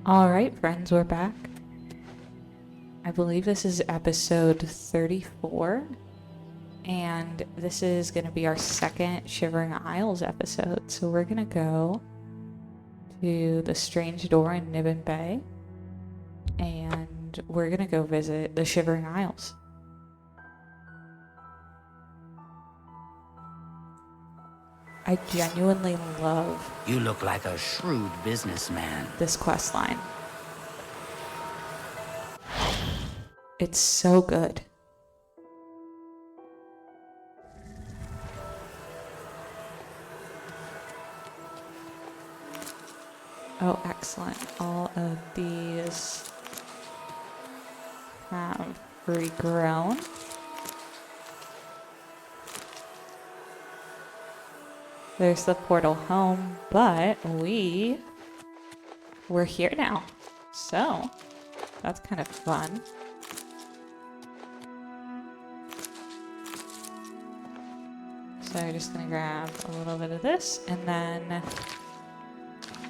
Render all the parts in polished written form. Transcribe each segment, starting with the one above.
Alright, friends, we're back. I believe this is episode 34, and this is going to be our second Shivering Isles episode. So we're going to go to the Strange Door in Nibbin Bay, and we're going to go visit the Shivering Isles. I genuinely love You look like a shrewd businessman. this quest line. It's so good. Oh, excellent. All of these have regrown. There's the portal home, but we're here now. So, that's kind of fun. So I'm just gonna grab a little bit of this, and then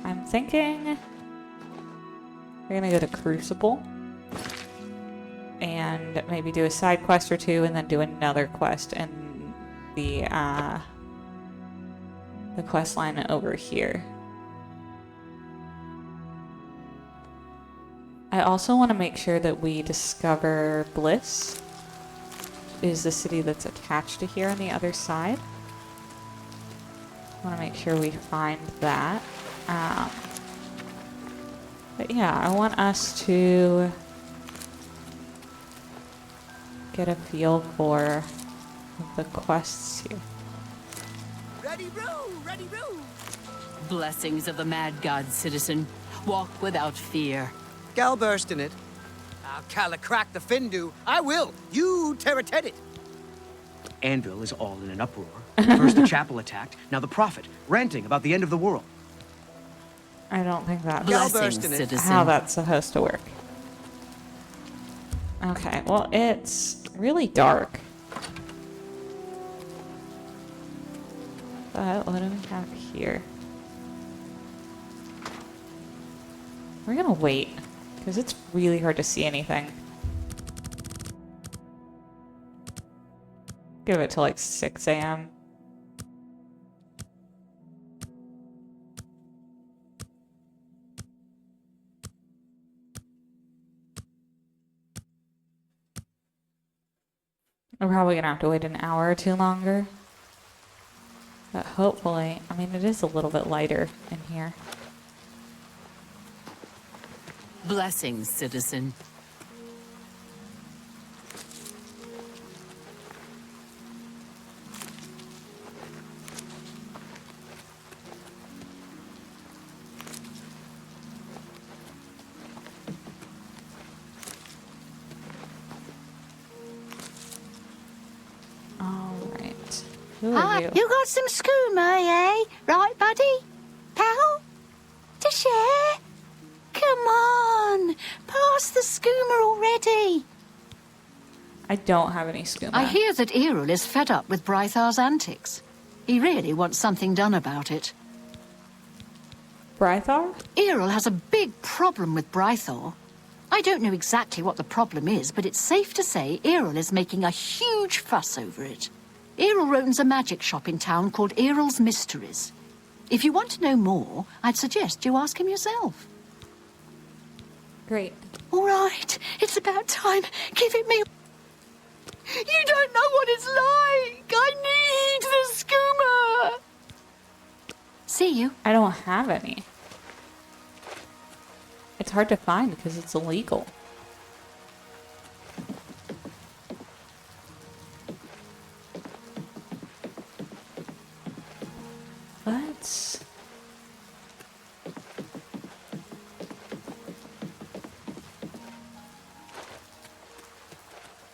I'm thinking we're gonna go to Crucible and maybe do a side quest or two, and then do another quest in the quest line over here. I also want to make sure that we discover Bliss, is the city that's attached to here on the other side. I want to make sure we find that. But yeah, I want us to get a feel for the quests here. Ready, row! Ready, row! Blessings of the mad god, citizen. Walk without fear. Gal burst in it. I'll crack the Findu. I will. You terrated it. Anvil is all in an uproar. First the chapel attacked, now the prophet, ranting about the end of the world. I don't think that's Blessings, in it. citizen. how that's supposed to work. Okay, well, it's really dark. But what do we have here? We're gonna wait, because it's really hard to see anything. Give it till like 6 a.m. We're probably gonna have to wait an hour or two longer. But hopefully, I mean, it is a little bit lighter in here. Blessings, citizen. Alright. Who are you? You got some skooma, eh? Right, buddy? Pal? To share? Come on, pass the skooma already. I don't have any skooma. I hear that Errol is fed up with Brithaur's antics. He really wants something done about it. Brithaur? Errol has a big problem with Brithaur. I don't know exactly what the problem is, but it's safe to say Errol is making a huge fuss over it. Errol owns a magic shop in town called Errol's Mysteries. If you want to know more, I'd suggest you ask him yourself. Great. All right, it's about time. Give it me. You don't know what it's like. I need the skooma. See you. I don't have any. It's hard to find because it's illegal.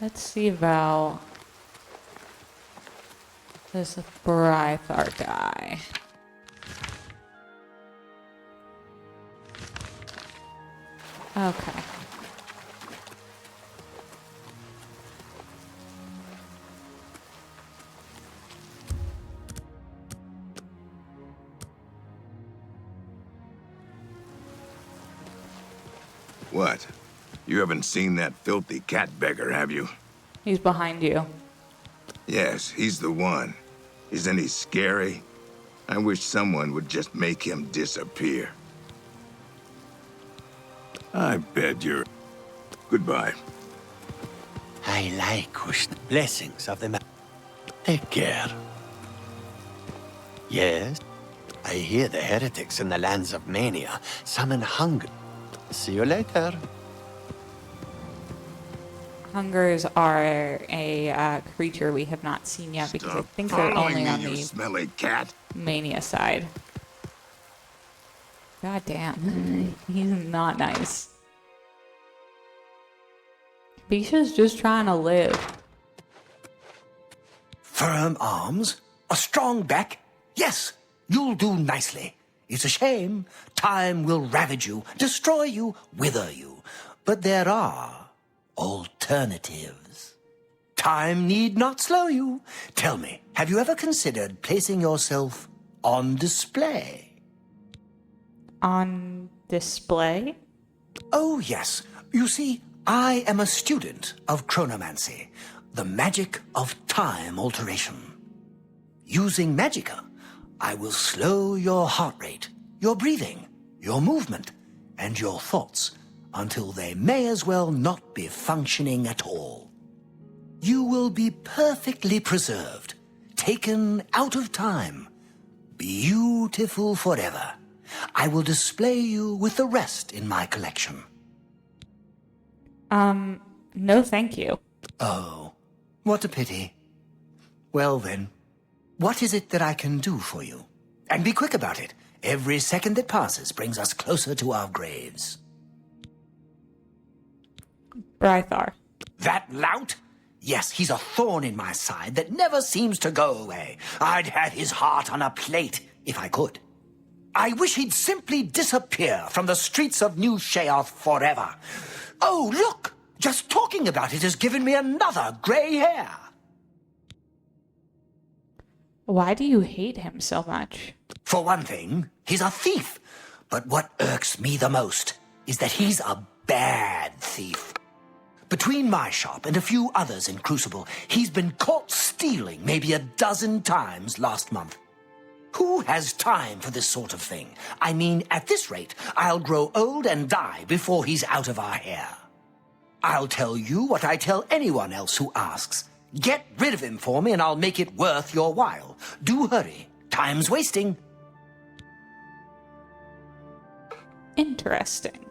Let's see about this Brithaur guy. Okay. What? You haven't seen that filthy cat beggar, have you? He's behind you. Yes, he's the one. Isn't he scary? I wish someone would just make him disappear. I bet you're... Goodbye. I like the blessings of the Take care. Yes, I hear the heretics in the lands of Mania summon hunger. See you later. Hungers are a creature we have not seen yet because I think they're only on you the smelly cat. Mania side. God damn. He's not nice. Bisha's just trying to live. Firm arms, a strong back. Yes, you'll do nicely. It's a shame. Time will ravage you, destroy you, wither you. But there are alternatives. Time need not slow you. Tell me, have you ever considered placing yourself on display? On display? Oh, yes. You see, I am a student of chronomancy, the magic of time alteration. Using magicka, I will slow your heart rate, your breathing, your movement, and your thoughts until they may as well not be functioning at all. You will be perfectly preserved, taken out of time, beautiful forever. I will display you with the rest in my collection. No thank you. Oh, what a pity. Well then, what is it that I can do for you? And be quick about it. Every second that passes brings us closer to our graves. Brithaur. That lout? Yes, he's a thorn in my side that never seems to go away. I'd have his heart on a plate, if I could. I wish he'd simply disappear from the streets of New Sheoth forever. Oh, look! Just talking about it has given me another grey hair. Why do you hate him so much? For one thing, he's a thief. But what irks me the most is that he's a bad thief. Between my shop and a few others in Crucible, he's been caught stealing maybe a dozen times last month. Who has time for this sort of thing? I mean, at this rate, I'll grow old and die before he's out of our hair. I'll tell you what I tell anyone else who asks. Get rid of him for me and I'll make it worth your while. Do hurry. Time's wasting. Interesting.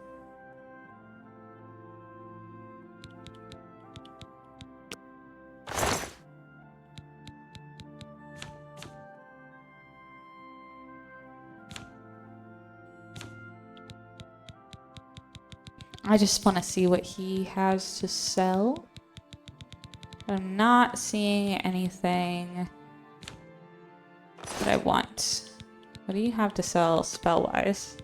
I just want to see what he has to sell. I'm not seeing anything that I want. What do you have to sell spell-wise?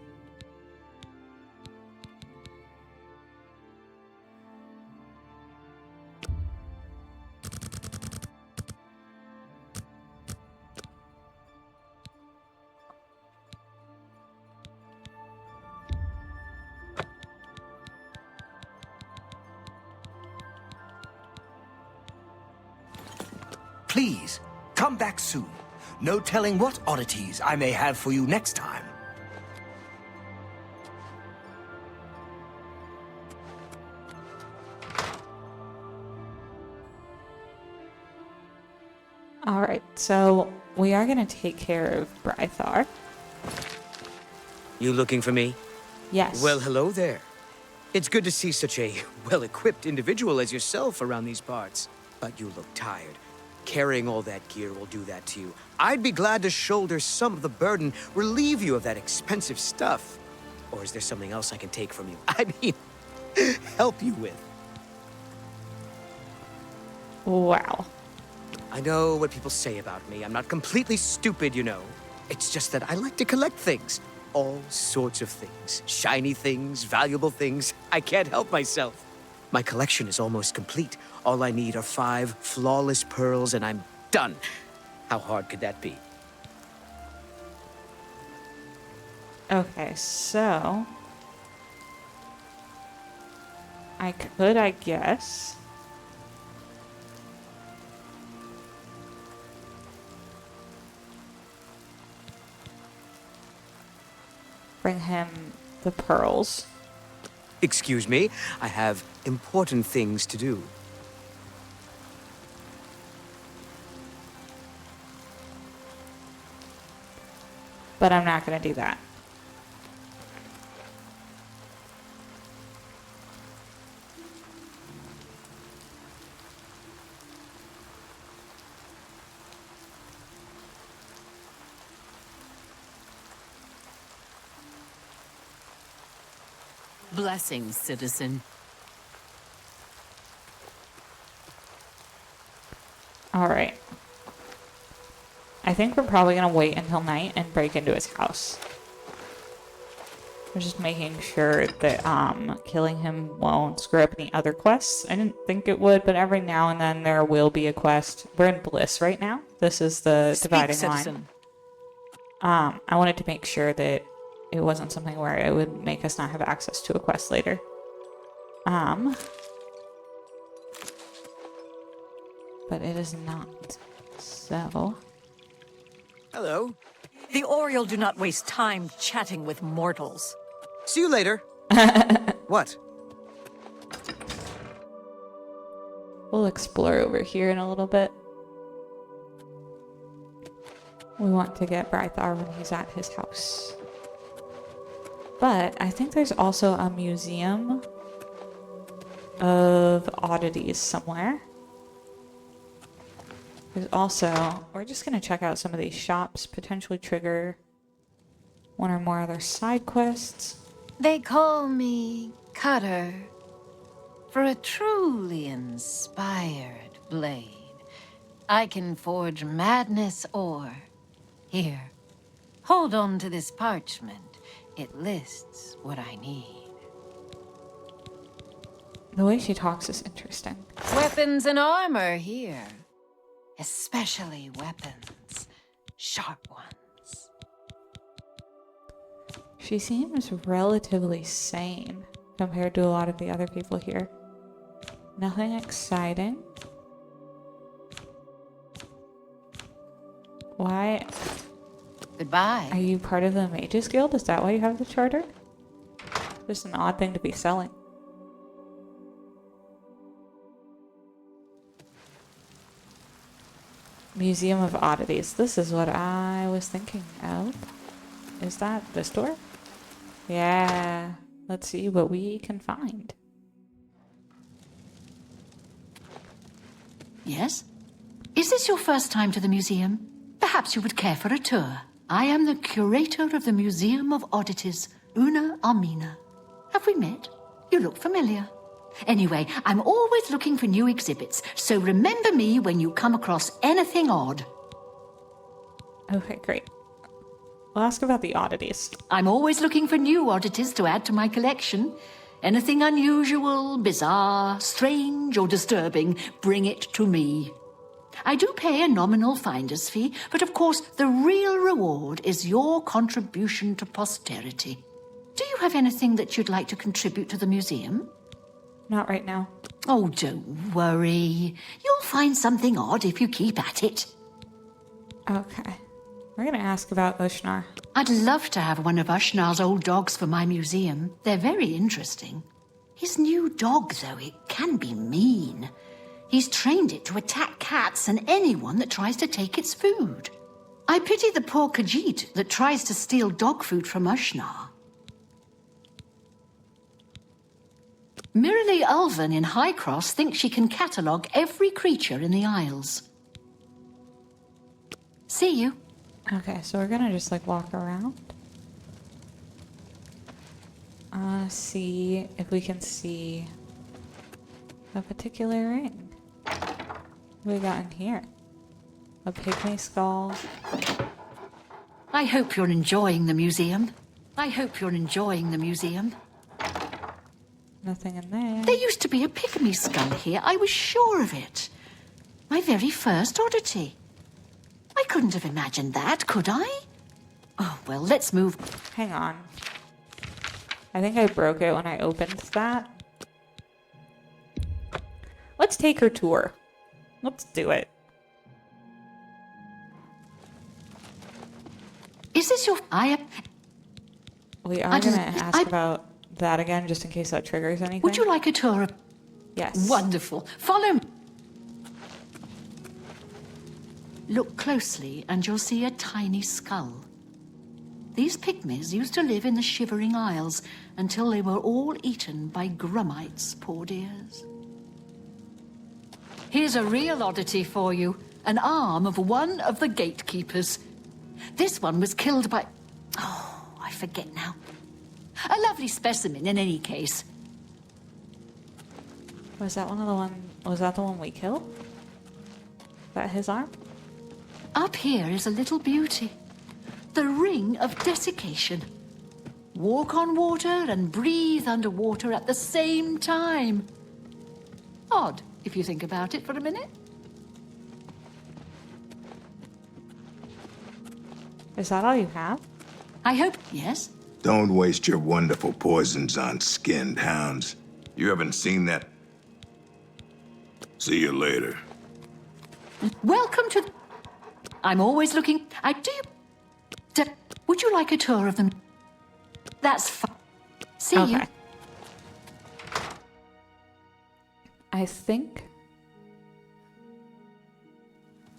Please, come back soon. No telling what oddities I may have for you next time. Alright, so we are going to take care of Brithaur. You looking for me? Yes. Well, hello there. It's good to see such a well-equipped individual as yourself around these parts. But you look tired. Carrying all that gear will do that to you. I'd be glad to shoulder some of the burden, relieve you of that expensive stuff. Or is there something else I can take from you? I mean, help you with. Wow. I know what people say about me. I'm not completely stupid, you know. It's just that I like to collect things. All sorts of things. Shiny things, valuable things. I can't help myself. My collection is almost complete. All I need are 5 flawless pearls and I'm done. How hard could that be? Okay, so I could, I guess. Bring him the pearls. Excuse me, I have important things to do. But I'm not going to do that. Blessings, citizen. All right. I think we're probably going to wait until night and break into his house. We're just making sure that killing him won't screw up any other quests. I didn't think it would, but every now and then there will be a quest. We're in Bliss right now. This is the dividing line. I wanted to make sure that it wasn't something where it would make us not have access to a quest later. But it is not. So... Hello. The Oriole do not waste time chatting with mortals. See you later. What? We'll explore over here in a little bit. We want to get Brithaur when he's at his house. But I think there's also a museum of oddities somewhere. There's also... We're just going to check out some of these shops, potentially trigger one or more other side quests. They call me Cutter for a truly inspired blade. I can forge madness or... Here, hold on to this parchment. It lists what I need. The way she talks is interesting. Weapons and armor here. Especially weapons. Sharp ones. She seems relatively sane compared to a lot of the other people here. Nothing exciting. Why? Goodbye. Are you part of the Mages Guild? Is that why you have the charter? Just an odd thing to be selling. Museum of Oddities. This is what I was thinking of. Is that this door? Yeah. Let's see what we can find. Yes? Is this your first time to the museum? Perhaps you would care for a tour. I am the curator of the Museum of Oddities, Una Armina. Have we met? You look familiar. Anyway, I'm always looking for new exhibits, so remember me when you come across anything odd. Okay, great. We'll ask about the oddities. I'm always looking for new oddities to add to my collection. Anything unusual, bizarre, strange, or disturbing, bring it to me. I do pay a nominal finder's fee, but of course the real reward is your contribution to posterity. Do you have anything that you'd like to contribute to the museum? Not right now. Oh, don't worry. You'll find something odd if you keep at it. Okay. We're going to ask about Ushnar. I'd love to have one of Ushnar's old dogs for my museum. They're very interesting. His new dog, though, it can be mean. He's trained it to attack cats and anyone that tries to take its food. I pity the poor Khajiit that tries to steal dog food from Ushnar. Mirali Ulven in High Cross thinks she can catalogue every creature in the Isles. See you. Okay, so we're gonna just like walk around. See if we can see a particular ring. What do we got in here? A pygmy skull. I hope you're enjoying the museum. I hope you're enjoying the museum. Nothing in there. There used to be a pygmy skull here. I was sure of it. My very first oddity. I couldn't have imagined that, could I? Oh, well, let's move. Hang on. I think I broke it when I opened that. Let's take her tour. Let's do it. Is this your... We are going to ask about that again, just in case that triggers anything. Would you like a tour of... Yes. Wonderful. Follow me. Look closely and you'll see a tiny skull. These pygmies used to live in the Shivering Isles until they were all eaten by grummites, poor dears. Here's a real oddity for you. An arm of one of the gatekeepers. This one was killed by... Oh, I forget now. A lovely specimen in any case. Was that the one we killed? Is that his arm? Up here is a little beauty. The Ring of Desiccation. Walk on water and breathe underwater at the same time. Odd, if you think about it for a minute. Is that all you have? I hope, yes. Don't waste your wonderful poisons on skinned hounds. You haven't seen that? See you later. Welcome to... I'm always looking... Would you like a tour of them? That's fine. See you. I think...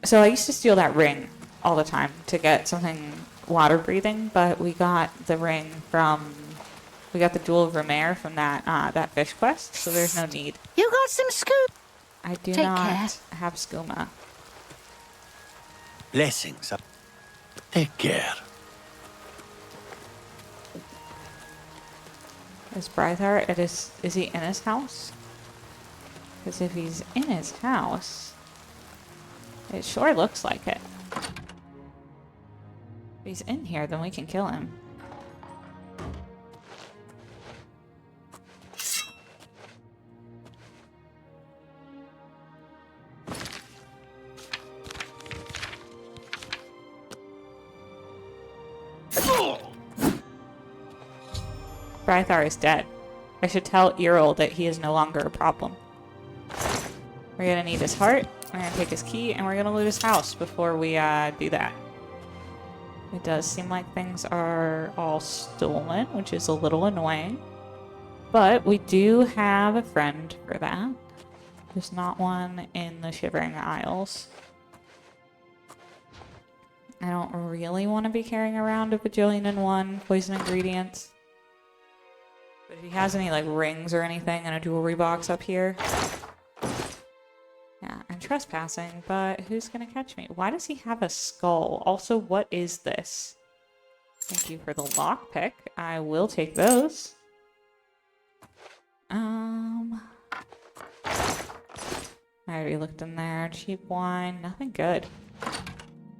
So I used to steal that ring all the time to get something water breathing, but we got the ring from... We got the Jewel of Remastered from that fish quest, so there's no need. You got some scoop. I do Take not care. have skooma. Blessings. Take care. Is Brithaur, is he in his house? Because if he's in his house, it sure looks like it. If he's in here, then we can kill him. Brithaur is dead. I should tell Errol that he is no longer a problem. We're gonna need his heart, we're gonna take his key, and we're gonna loot his house before we do that. It does seem like things are all stolen, which is a little annoying. But we do have a friend for that. There's not one in the Shivering Isles. I don't really want to be carrying around a bajillion and one poison ingredients. But if he has any, like, rings or anything in a jewelry box up here... Yeah, I'm trespassing, but who's gonna catch me? Why does he have a skull? Also, what is this? Thank you for the lockpick. I will take those. I already looked in there. Cheap wine. Nothing good.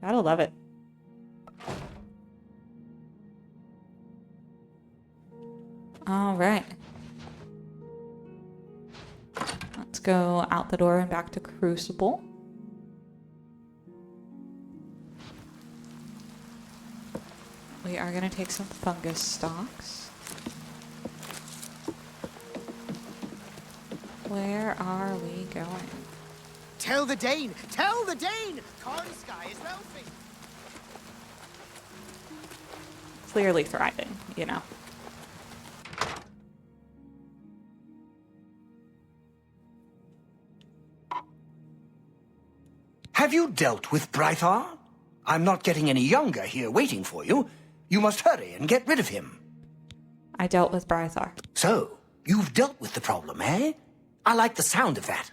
Gotta love it. Alright. Let's go out the door and back to Crucible. We are going to take some fungus stalks. Where are we going? Tell the Dane! Tell the Dane! Karnsky is wealthy! Clearly thriving, you know. Have you dealt with Brithaur? I'm not getting any younger here waiting for you. You must hurry and get rid of him. I dealt with Brithaur. So, you've dealt with the problem, eh? I like the sound of that.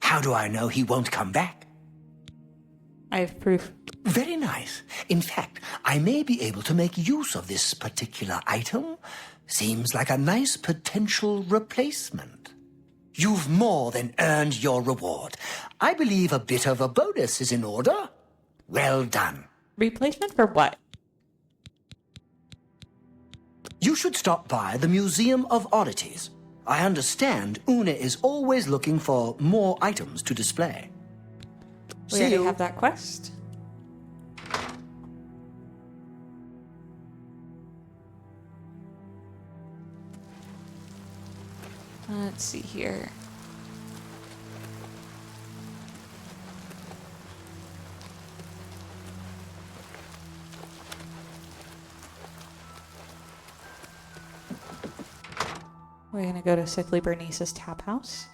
How do I know he won't come back? I have proof. Very nice. In fact, I may be able to make use of this particular item. Seems like a nice potential replacement. You've more than earned your reward. I believe a bit of a bonus is in order. Well done. Replacement for what? You should stop by the Museum of Oddities. I understand Una is always looking for more items to display. We already have that quest. Let's see here. We're gonna go to Sickly Bernice's tap house.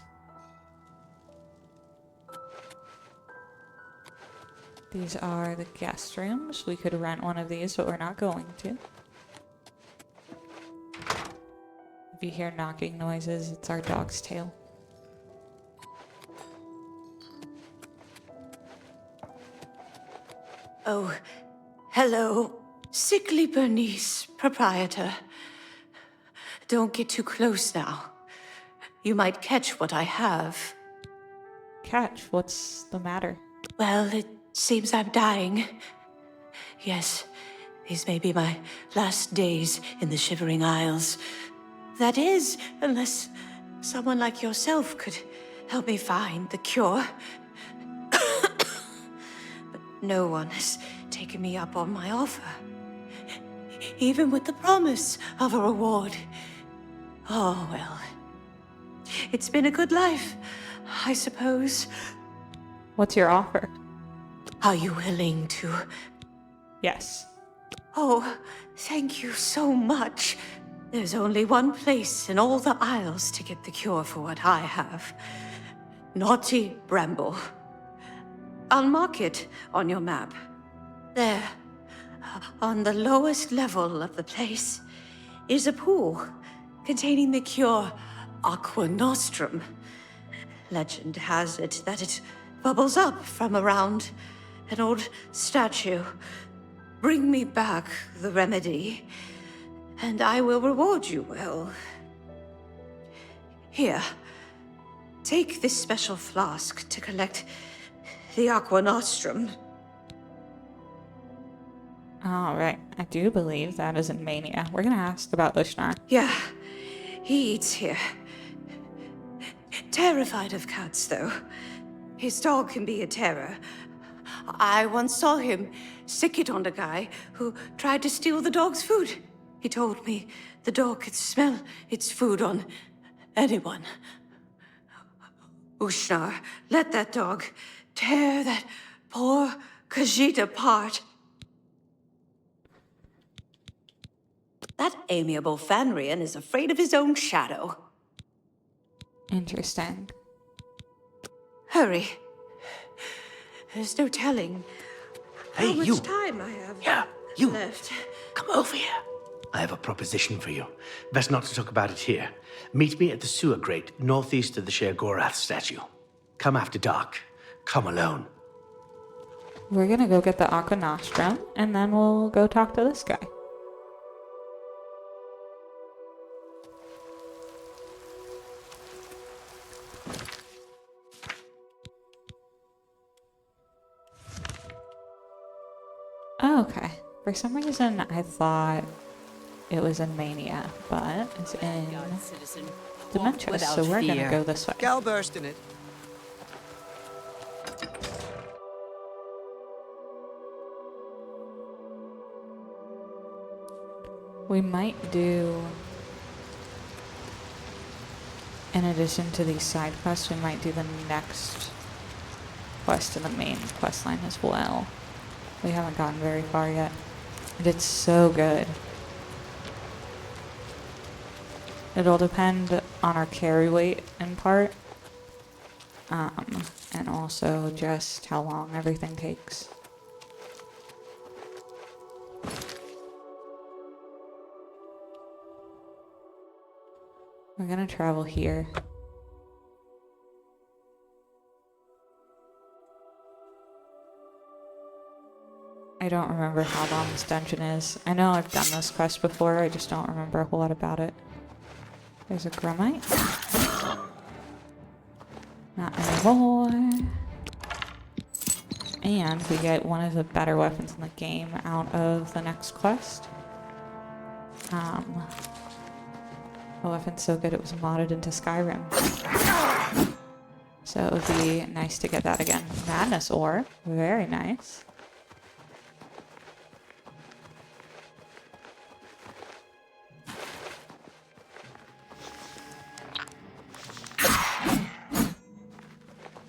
These are the guest rooms. We could rent one of these, but we're not going to. If you hear knocking noises, it's our dog's tail. Oh, hello. Sickly Bernice, proprietor. Don't get too close now. You might catch what I have. Catch? What's the matter? Well, it seems I'm dying. Yes, these may be my last days in the Shivering Isles. That is, unless someone like yourself could help me find the cure. But no one has taken me up on my offer. Even with the promise of a reward. Oh, well. It's been a good life, I suppose. What's your offer? Are you willing to? Yes. Oh, thank you so much. There's only one place in all the Isles to get the cure for what I have. Knotty Bramble. I'll mark it on your map. There, on the lowest level of the place, is a pool containing the cure Aqua Nostrum. Legend has it that it bubbles up from around an old statue. Bring me back the remedy, and I will reward you well. Here, take this special flask to collect the Aqua Nostrum. All right. I do believe that is in Mania. We're gonna ask about Ushnar. Yeah, he eats here. Terrified of cats, though. His dog can be a terror. I once saw him sick it on a guy who tried to steal the dog's food. He told me the dog could smell its food on anyone. Ushnar, let that dog tear that poor Khajiit apart. That amiable Fanrian is afraid of his own shadow. Interesting. Hurry. There's no telling Hey, how much you. time I have Yeah, you. left. Come over here. I have a proposition for you. Best not to talk about it here. Meet me at the sewer grate northeast of the Sher Gorath statue. Come after dark. Come alone. We're gonna go get the Aqua Nostrum, and then we'll go talk to this guy. Okay. For some reason, I thought it was in Mania, but it's in Citizen, walk Dementia, without so we're fear. gonna go this way. Gal burst in it. We might do, in addition to these side quests, we might do the next quest in the main quest line as well. We haven't gotten very far yet. And it's so good. It'll depend on our carry weight in part. And also just how long everything takes. We're gonna travel here. I don't remember how long this dungeon is. I know I've done this quest before, I just don't remember a whole lot about it. There's a Grummite. Not anymore. And we get one of the better weapons in the game out of the next quest. The weapon's so good it was modded into Skyrim. So it would be nice to get that again. Madness Ore. Very nice.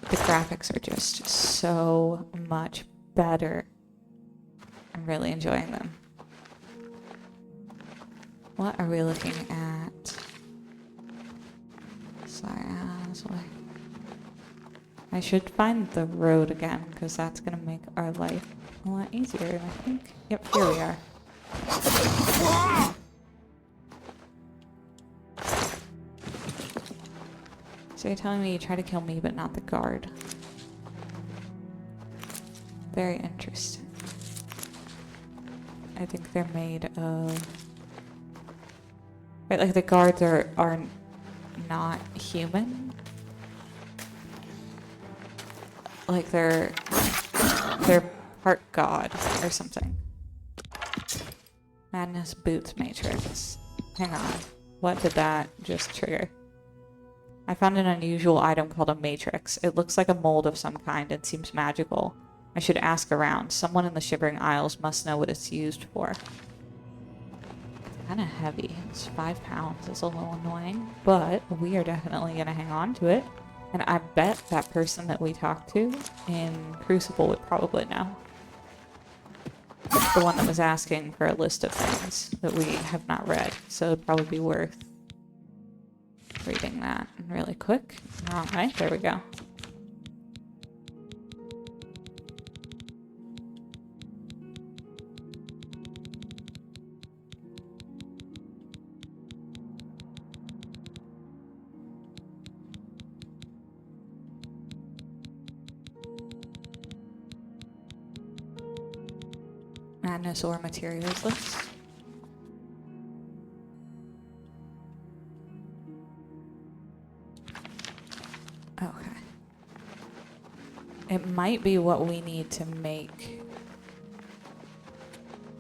The graphics are just so much better. I'm really enjoying them. What are we looking at? Sorry, this way. I should find the road again, because that's going to make our life a lot easier, I think. Yep, here we are. So you're telling me you try to kill me, but not the guard. Very interesting. I think they're made of... Right, like the guards are not human. Like they're part god or something. Madness boots matrix. Hang on. What did that just trigger? I found an unusual item called a matrix. It looks like a mold of some kind and seems magical. I should ask around. Someone in the Shivering Isles must know what it's used for. Kind of heavy. It's 5 pounds. It's a little annoying, but we are definitely going to hang on to it. And I bet that person that we talked to in Crucible would probably know. The one that was asking for a list of things that we have not read. So it'd probably be worth reading that really quick. Alright, there we go. Madness or materials list. Okay. It might be what we need to make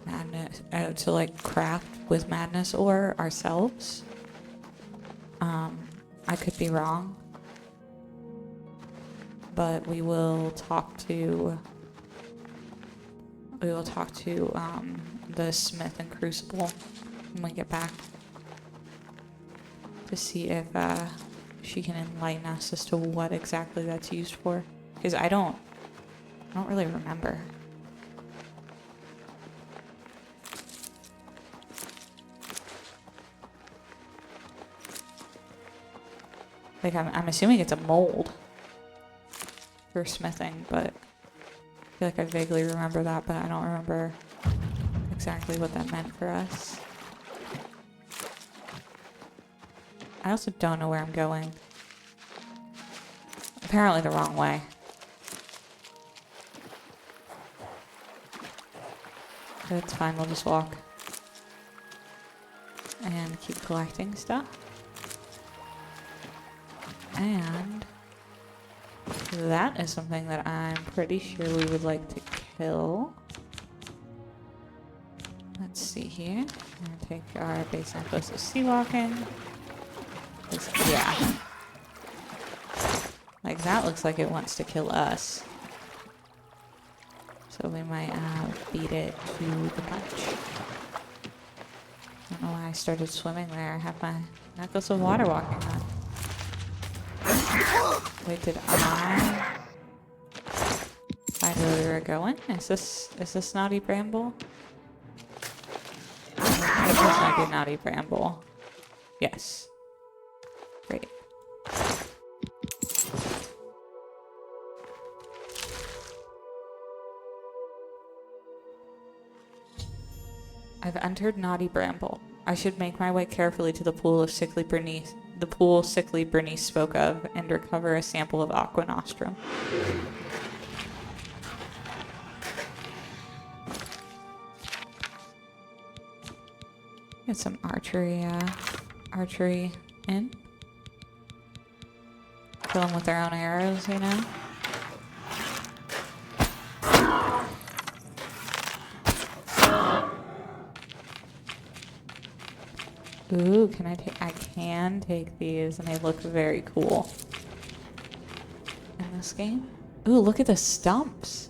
madness, to like craft with madness or ourselves. I could be wrong, but we will talk to the smith and Crucible when we get back to see if she can enlighten us as to what exactly that's used for, because I don't really remember. Like I'm assuming it's a mold for smithing, but I feel like I vaguely remember that, but I don't remember exactly what that meant for us. I also don't know where I'm going. Apparently the wrong way. But it's fine, we'll just walk. And keep collecting stuff. And that is something that I'm pretty sure we would like to kill. Let's see here. I'm gonna take our base necklace of sea walking. Yeah. Like that looks like it wants to kill us. So we might beat it to the punch. I don't know why I started swimming there. I have my necklace of water walking on. Wait, did I find where we were going? Is this Knotty Bramble? I think this might be Knotty Bramble. Yes. Great. I've entered Knotty Bramble. I should make my way carefully to the pool of sickly Bernice. The pool sickly Bernice spoke of, and recover a sample of aqua nostrum. Get some archery in. Kill them with their own arrows, you know? Ooh, I can take these, and they look very cool in this game. Ooh, look at the stumps.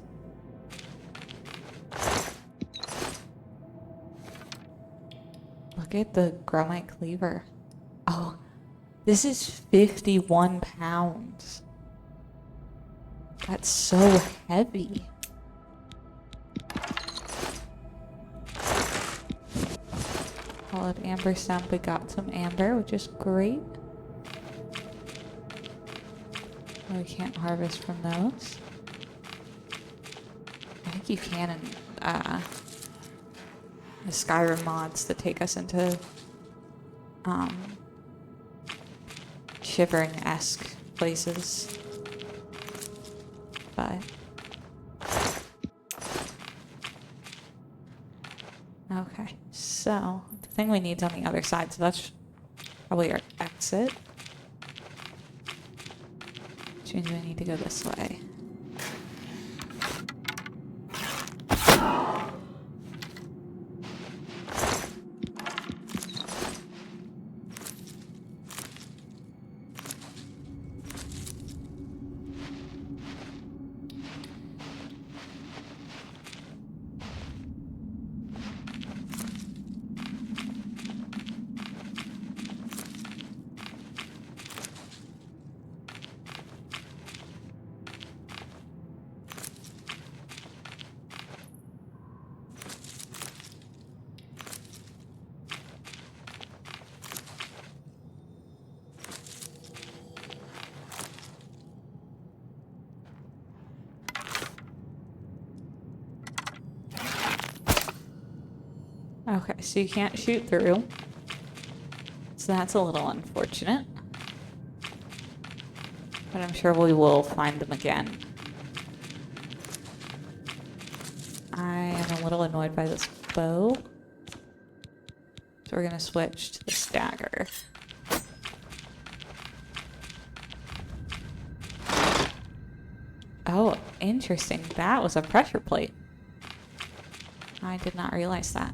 Look at the gromite cleaver. Oh, this is 51 pounds. That's so heavy. Call it amber stump. We got some amber, which is great. We can't harvest from those. I think you can in the Skyrim mods that take us into Shivering-esque places. But okay, so the thing we need's on the other side, so that's probably our exit. Which means we need to go this way. Okay, so you can't shoot through. So that's a little unfortunate. But I'm sure we will find them again. I am a little annoyed by this bow. So we're going to switch to the dagger. Oh, interesting. That was a pressure plate. I did not realize that.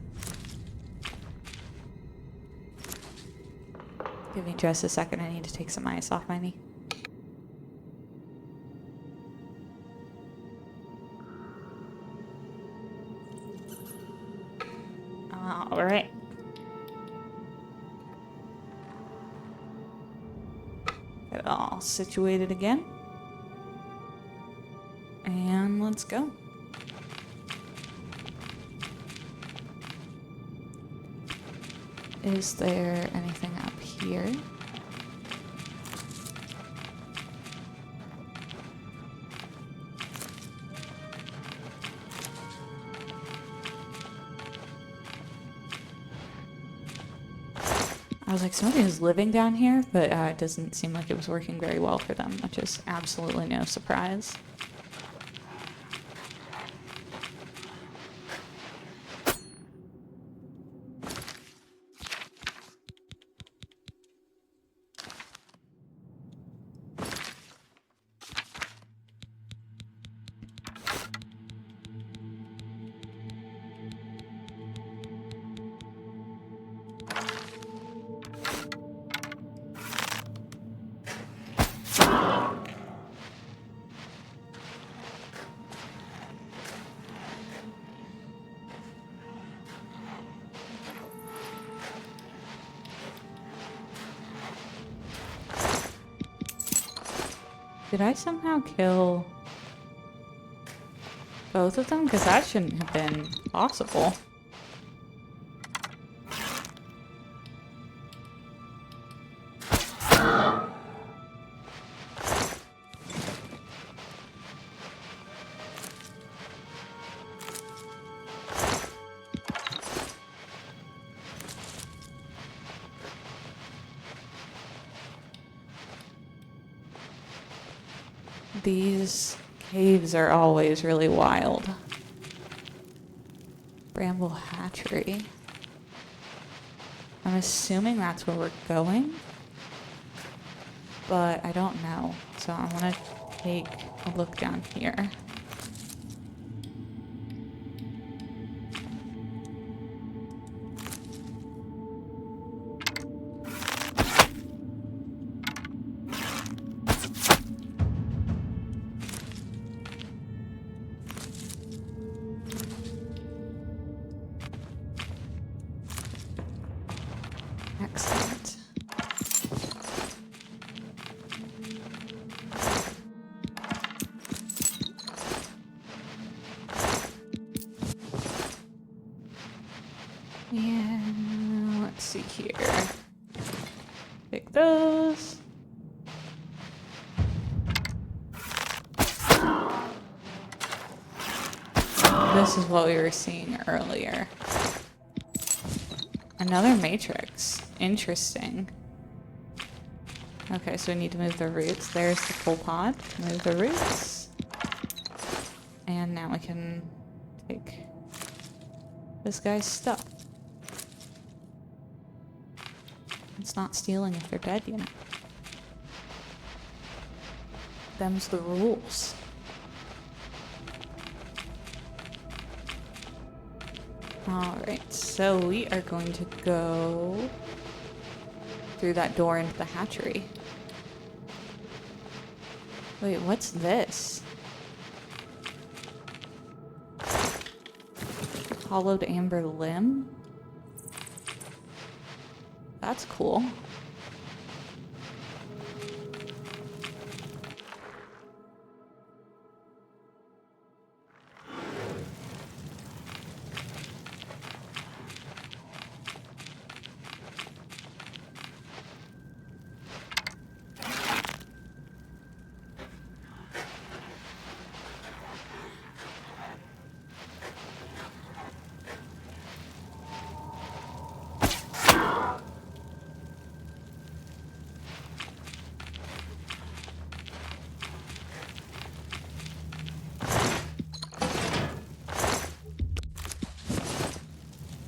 Give me just a second. I need to take some ice off my knee. All right. Get it all situated again. And let's go. Is there anything up here? I was like, somebody was living down here, but it doesn't seem like it was working very well for them, which is absolutely no surprise. Did I somehow kill both of them? Because that shouldn't have been possible. These caves are always really wild. Bramble hatchery. I'm assuming that's where we're going, but I don't know. So I want to take a look down here. Excellent. And let's see here. Pick those. this is what we were seeing earlier. Another matrix. Interesting. Okay, so we need to move the roots. There's the full pod. Move the roots. And now we can take this guy's stuff. It's not stealing if they're dead, you know. Them's the rules. Alright, so we are going to go through that door into the hatchery. Wait, what's this? Hollowed amber limb? That's cool.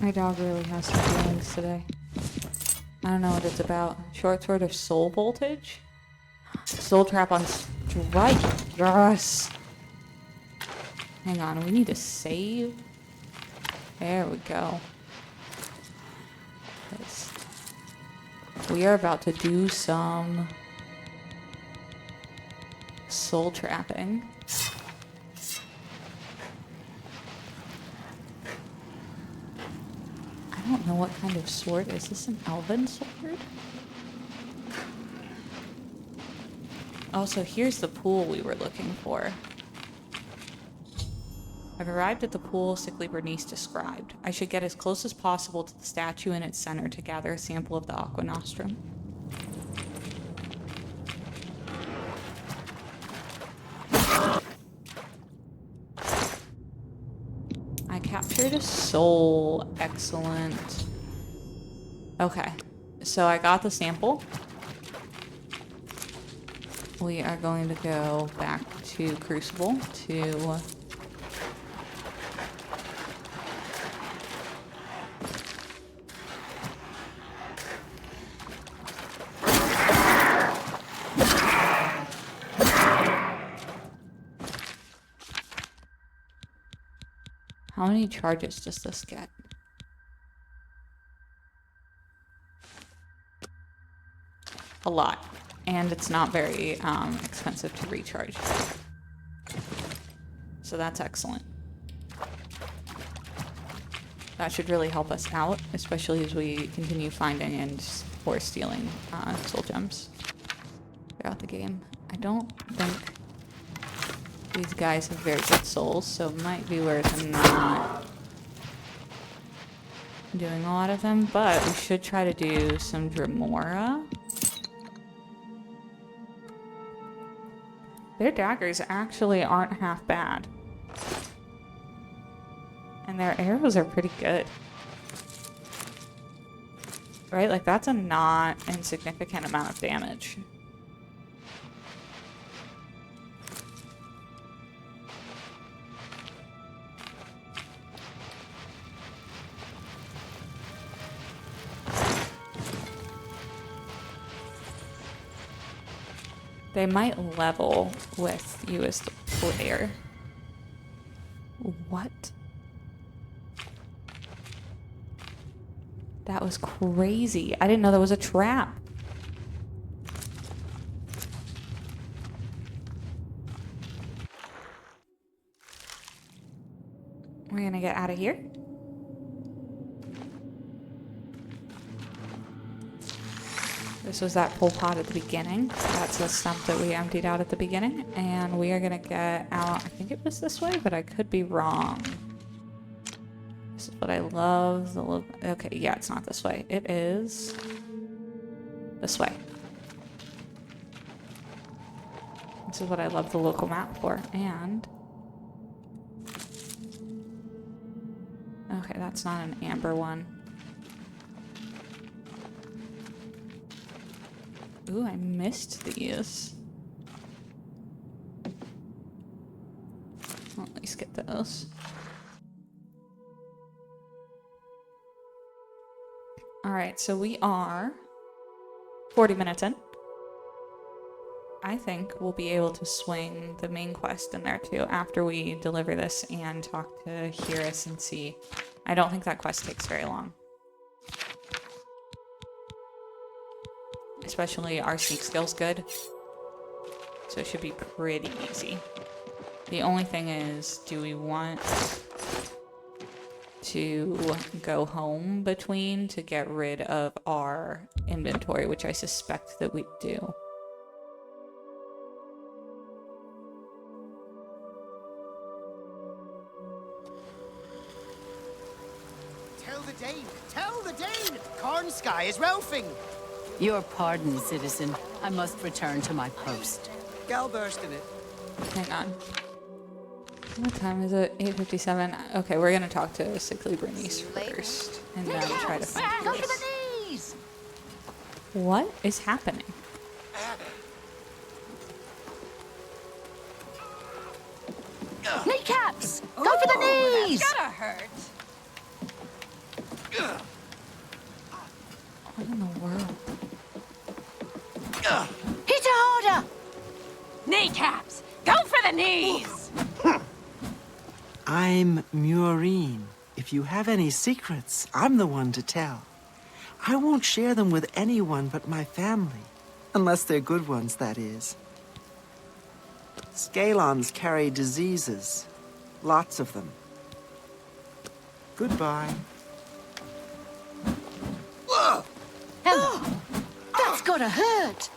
My dog really has some feelings today. I don't know what it's about. Short sword of soul voltage? Soul trap on strike. Yes! Hang on, we need to save. There we go. We are about to do some soul trapping. I don't know what kind of sword. Is this an elven sword? Also, here's the pool we were looking for. I've arrived at the pool sickly Bernice described. I should get as close as possible to the statue in its center to gather a sample of the aqua nostrum. I captured a soul. Excellent. Okay, so I got the sample. We are going to go back to Crucible to how many charges does this get? A lot. And it's not very expensive to recharge. So that's excellent. That should really help us out, especially as we continue finding and or stealing soul gems throughout the game. I don't think these guys have very good souls, so it might be worth not doing a lot of them, but we should try to do some Dremora. Their daggers actually aren't half bad. And their arrows are pretty good. Right? Like, that's a not insignificant amount of damage. They might level with you as the player. What? That was crazy. I didn't know that was a trap. We're gonna get out of here. This was that full pot at the beginning. That's the stump that we emptied out at the beginning. And we are gonna get out, I think it was this way, but I could be wrong. This is what I love. Okay, yeah, it's not this way. It is this way. This is what I love the local map for. And Okay, that's not an amber one. Ooh, I missed these. I'll at least get those. Alright, so we are 40 minutes in. I think we'll be able to swing the main quest in there too after we deliver this and talk to Hyrus and see. I don't think that quest takes very long. Especially our sneak skill's good. So it should be pretty easy. The only thing is, do we want to go home between to get rid of our inventory, which I suspect that we do. Tell the Dane! Tell the Dane! Cornsky is Ralphing! Your pardon, citizen. I must return to my post. Galburst in it. Hang on. What time is it? 8:57. Okay, we're gonna talk to sickly Bernice first, and then try to find Go for Bliss. the knees! What is happening? Kneecaps! Go for the knees! That's gotta hurt. What in the world? Hit her harder! Kneecaps! Go for the knees! I'm Murine. If you have any secrets, I'm the one to tell. I won't share them with anyone but my family. Unless they're good ones, that is. Scalons carry diseases. Lots of them. Goodbye. Hello. That's gotta hurt!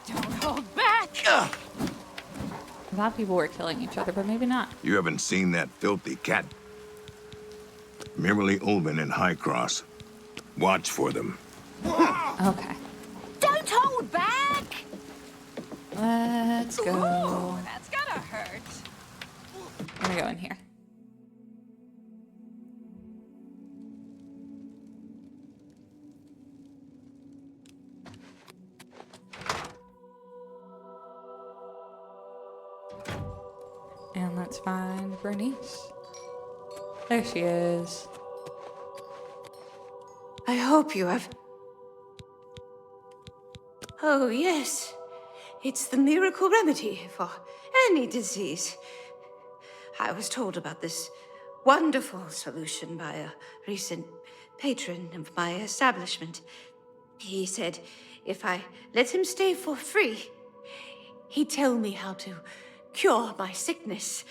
Don't hold back! I thought people were killing each other, but maybe not. You haven't seen that filthy cat? Merely Ulman and Highcross. Watch for them. Okay. Don't hold back! Let's go. Ooh, that's gotta hurt. I'm gonna go in here. And let's find Bernice. There she is. I hope you have... Oh, yes. It's the miracle remedy for any disease. I was told about this wonderful solution by a recent patron of my establishment. He said if I let him stay for free, he'd tell me how to cure my sickness.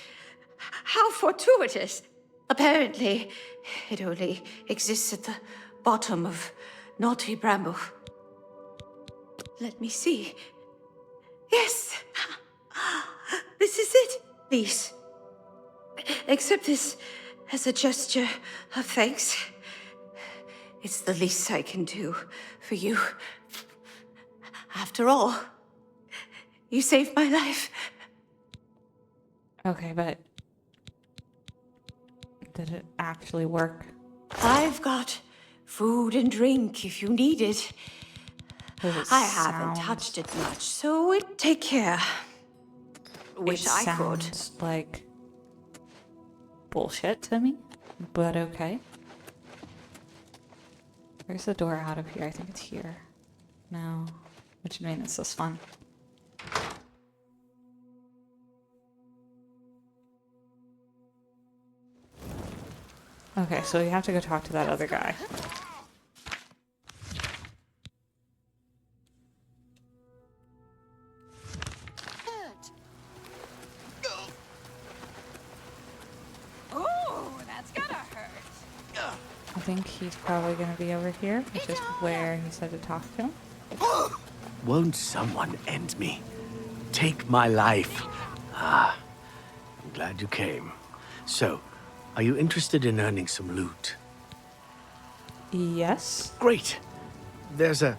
How fortuitous! Apparently, it only exists at the bottom of Knotty Bramble. Let me see. Yes! This is it, please. Accept this as a gesture of thanks. It's the least I can do for you. After all, you saved my life. Okay, but did it actually work? I've got food and drink if you need it. I haven't touched it much, so take care. Wish I could. Sounds like bullshit to me, but okay. Where's the door out of here? I think it's here. No, which would mean it's this one. Okay, so we have to go talk to that other guy. Ooh, that's gotta hurt. I think he's probably going to be over here, which is where he said to talk to him. Won't someone end me? Take my life. Ah, I'm glad you came. So, are you interested in earning some loot? Yes. Great. There's a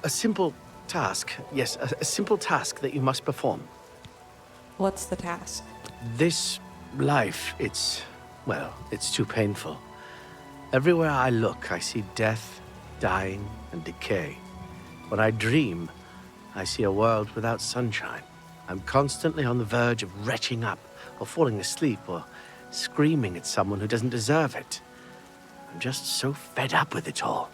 simple task. Yes, a simple task that you must perform. What's the task? This life, well, it's too painful. Everywhere I look, I see death, dying, and decay. When I dream, I see a world without sunshine. I'm constantly on the verge of retching up, or falling asleep, or screaming at someone who doesn't deserve it. I'm just so fed up with it all.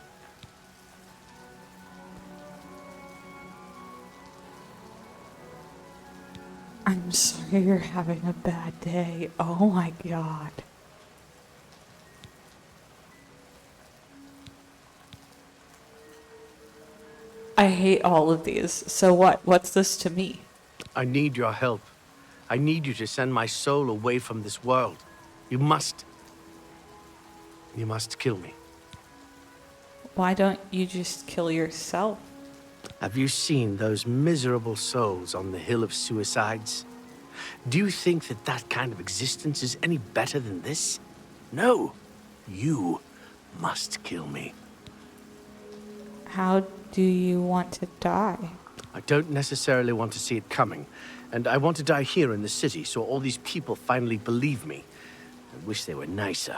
I'm sorry you're having a bad day. Oh my god. I hate all of these. So what? What's this to me? I need your help. I need you to send my soul away from this world. You must. You must kill me. Why don't you just kill yourself? Have you seen those miserable souls on the Hill of Suicides? Do you think that that kind of existence is any better than this? No. You must kill me. How do you want to die? I don't necessarily want to see it coming, and I want to die here in the city so all these people finally believe me. I wish they were nicer.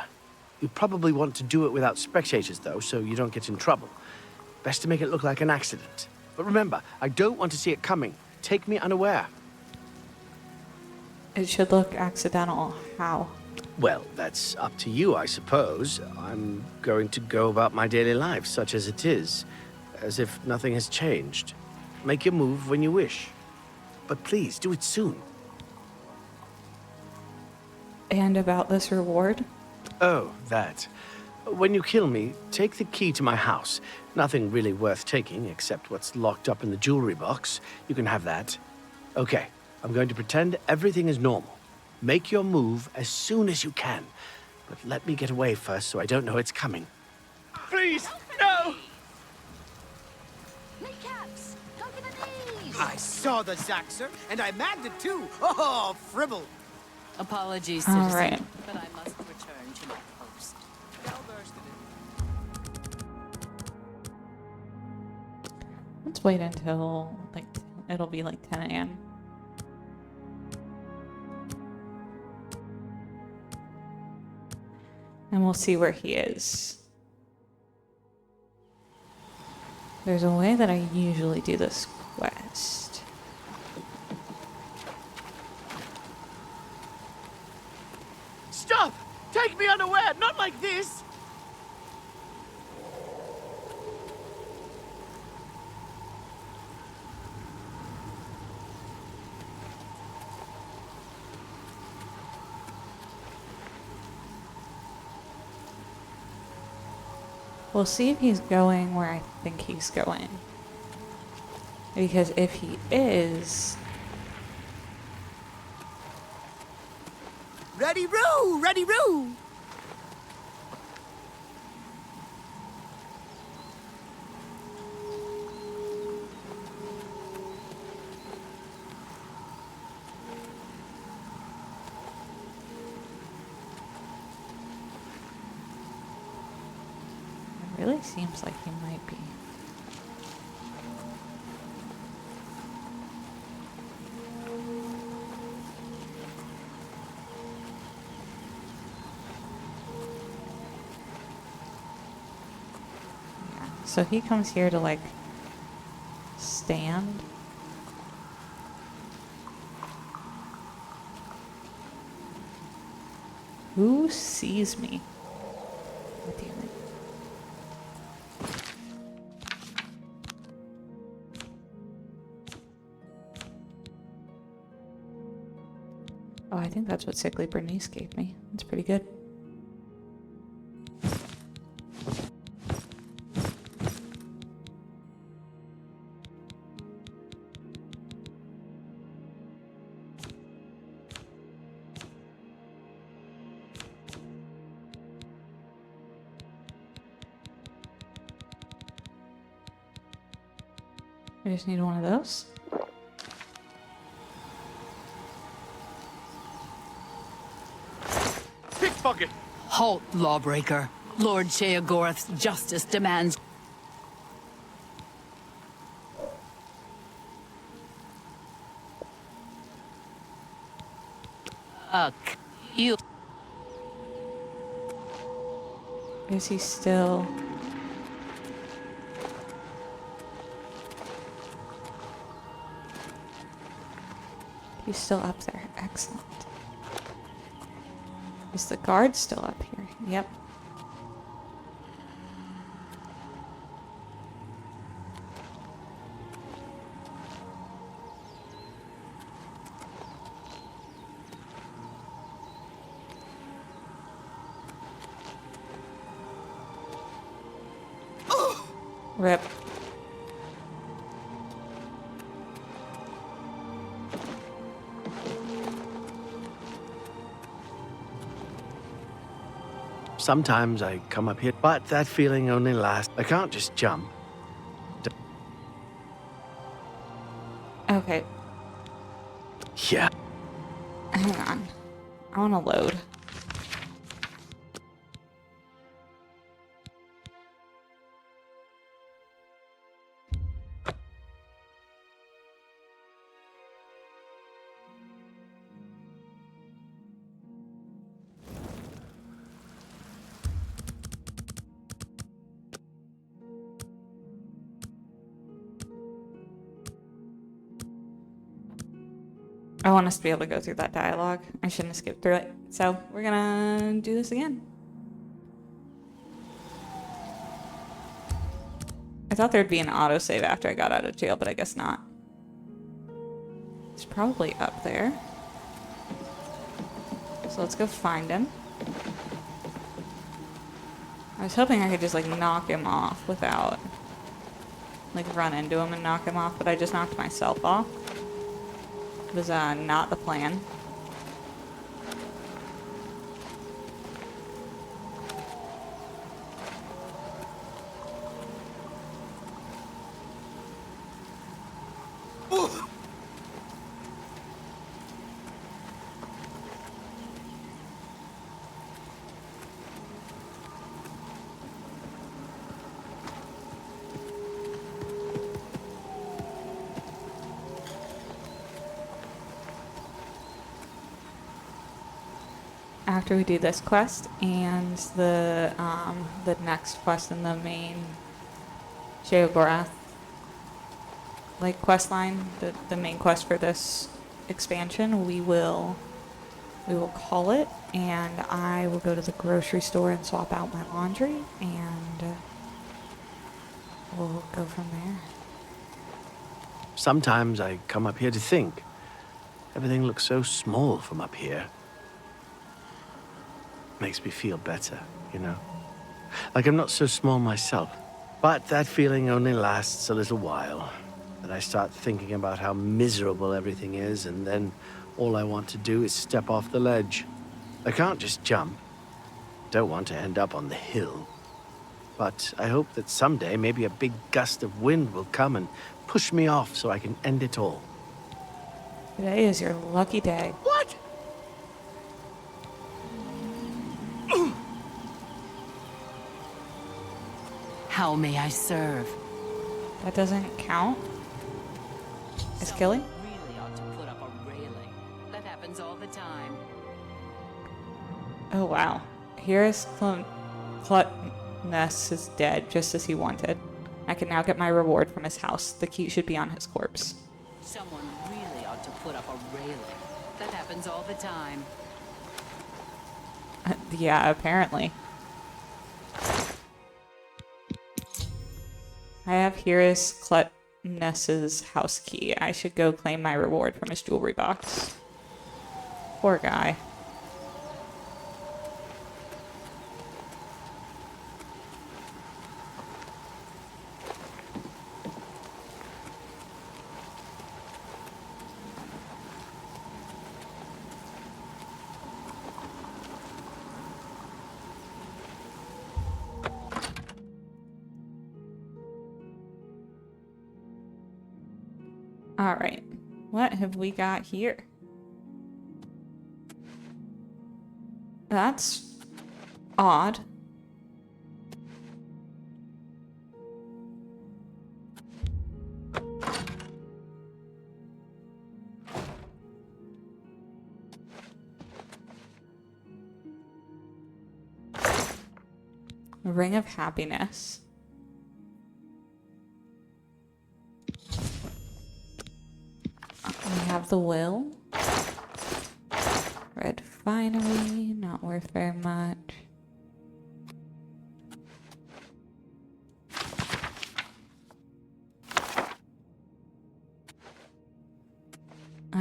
You probably want to do it without spectators, though, so you don't get in trouble. Best to make it look like an accident. But remember, I don't want to see it coming. Take me unaware. It should look accidental. How? Well, that's up to you, I suppose. I'm going to go about my daily life, such as it is, as if nothing has changed. Make your move when you wish. But please, do it soon. And about this reward? Oh, that. When you kill me, take the key to my house. Nothing really worth taking, except what's locked up in the jewelry box. You can have that. Okay, I'm going to pretend everything is normal. Make your move as soon as you can. But let me get away first so I don't know it's coming. Please, no! Kneecaps! Look at the knees! I saw the Zaxxer, and I magged it too. Oh, fribble. Apologies, All citizen, right. but I must return to my post. Let's wait until, like, it'll be like 10 a.m. And we'll see where he is. There's a way that I usually do this quest. Stop! Take me unaware! Not like this! We'll see if he's going where I think he's going. Because if he is... Ready, Roo! Ready, Roo! It really seems like he might be. Yeah, so he comes here to, like, stand. Who sees me? God damn it. Oh, I think that's what Sickly Bernice gave me. That's pretty good. I just need one of those. Pickpocket! Halt, lawbreaker. Lord Sheogorath's justice demands... You... Is he still... He's still up there. Excellent. Is the guard still up here? Yep. Rip. Sometimes I come up here, but that feeling only lasts. I can't just jump. Okay. Yeah. Hang on. I want to load. I want us to be able to go through that dialogue. I shouldn't have skipped through it. So we're gonna do this again. I thought there'd be an autosave after I got out of jail, but I guess not. It's probably up there. So let's go find him. I was hoping I could just like knock him off without like run into him and knock him off, but I just knocked myself off. It was not the plan. After we do this quest and the next quest in the main Sheogorath like quest line, the main quest for this expansion, we will call it, and I will go to the grocery store and swap out my laundry, and we'll go from there. Sometimes I come up here to think. Everything looks so small from up here. Makes me feel better, you know? Like I'm not so small myself. But that feeling only lasts a little while. Then I start thinking about how miserable everything is, and then all I want to do is step off the ledge. I can't just jump. Don't want to end up on the hill. But I hope that someday maybe a big gust of wind will come and push me off so I can end it all. Today is your lucky day. What? How may I serve? That doesn't count as killing? Really ought to put up a railing. That happens all the time. Oh wow. Here's Clutness is dead, just as he wanted. I can now get my reward from his house. The key should be on his corpse. Someone really ought to put up a railing. That happens all the time. Yeah, apparently. I have here is Clutness's house key. I should go claim my reward from his jewelry box. Poor guy. All right, what have we got here? That's odd. Ring of Happiness. We have the Will. Red Finery, not worth very much.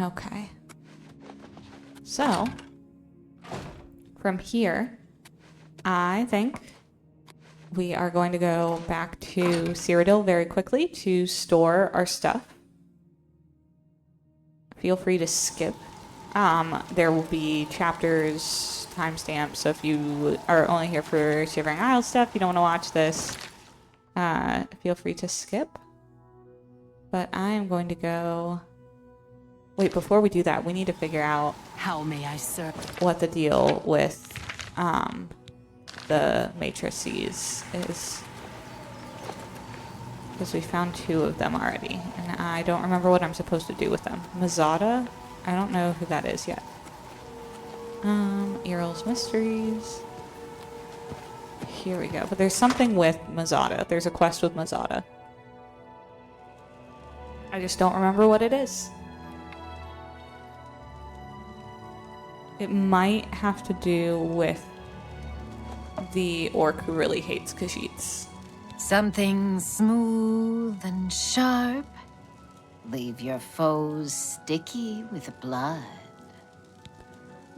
Okay. So, from here, I think we are going to go back to Cyrodiil very quickly to store our stuff. Feel free to skip. There will be chapters, timestamps, so if you are only here for Shivering Isles stuff, you don't want to watch this, feel free to skip. But I am going to go... Wait, before we do that, we need to figure out... How may I serve? What the deal with, the matrices is. Because we found 2 of them already, and I don't remember what I'm supposed to do with them. Mazada? I don't know who that is yet. Earl's Mysteries. Here we go. But there's something with Mazada. There's a quest with Mazada. I just don't remember what it is. It might have to do with the orc who really hates Khajiits. Something smooth and sharp. Leave your foes sticky with blood.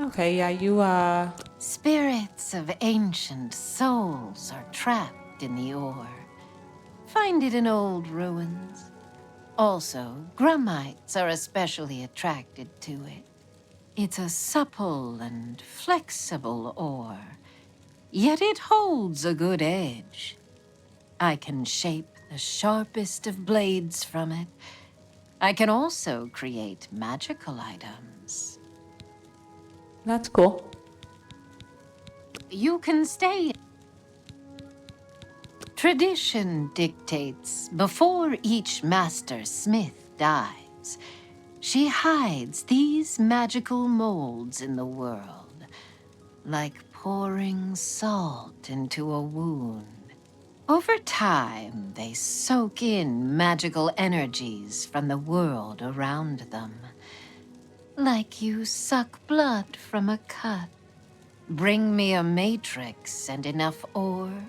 Okay, yeah, you, Spirits of ancient souls are trapped in the ore. Find it in old ruins. Also, grummites are especially attracted to it. It's a supple and flexible ore, yet it holds a good edge. I can shape the sharpest of blades from it. I can also create magical items. That's cool. You can stay. Tradition dictates before each master smith dies, she hides these magical molds in the world, like pouring salt into a wound. Over time, they soak in magical energies from the world around them, like you suck blood from a cut. Bring me a matrix and enough ore,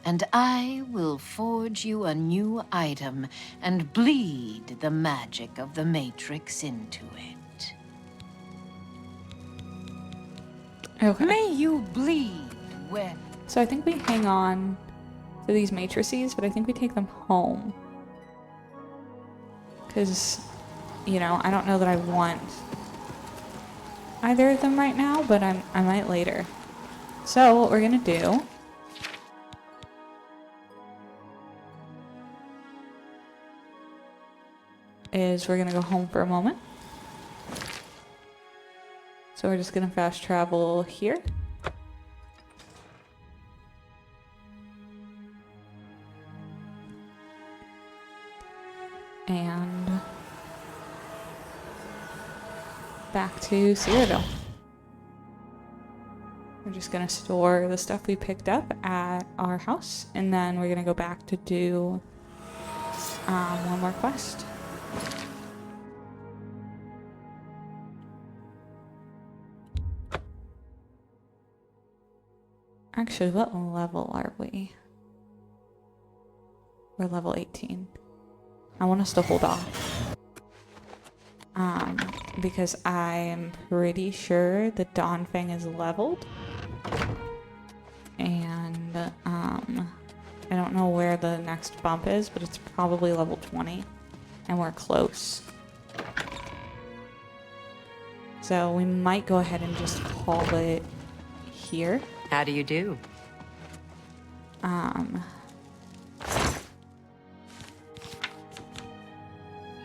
and I will forge you a new item and bleed the magic of the matrix into it. Okay. May you bleed where... So I think we hang on to these matrices, but I think we take them home. Because, you know, I don't know that I want either of them right now, but I might later. So what we're gonna do is we're gonna go home for a moment. So we're just gonna fast travel here. And back to Cyrodiil. We're just gonna store the stuff we picked up at our house, and then we're gonna go back to do one more quest. Actually, what level are we? We're level 18. I want us to hold off. Because I'm pretty sure the Dawnfang is leveled. And, I don't know where the next bump is, but it's probably level 20. And we're close. So we might go ahead and just call it here. How do you do?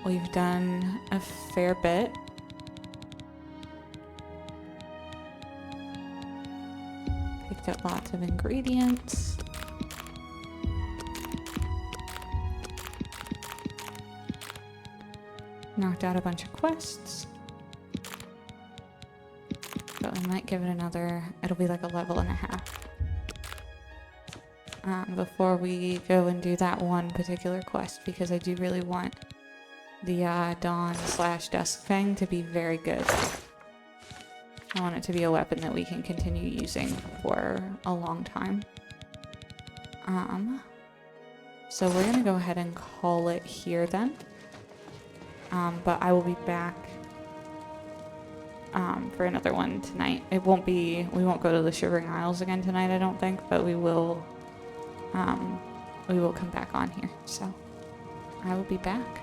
We've done a fair bit. Picked up lots of ingredients. Knocked out a bunch of quests. But we might give it another, it'll be like a level and a half. before we go and do that one particular quest, because I do really want the Dawn/Dusk Fang to be very good. I want it to be a weapon that we can continue using for a long time. So we're gonna go ahead and call it here then. But I will be back for another one tonight. We won't go to the Shivering Isles again tonight, I don't think, but we will come back on here. So I will be back.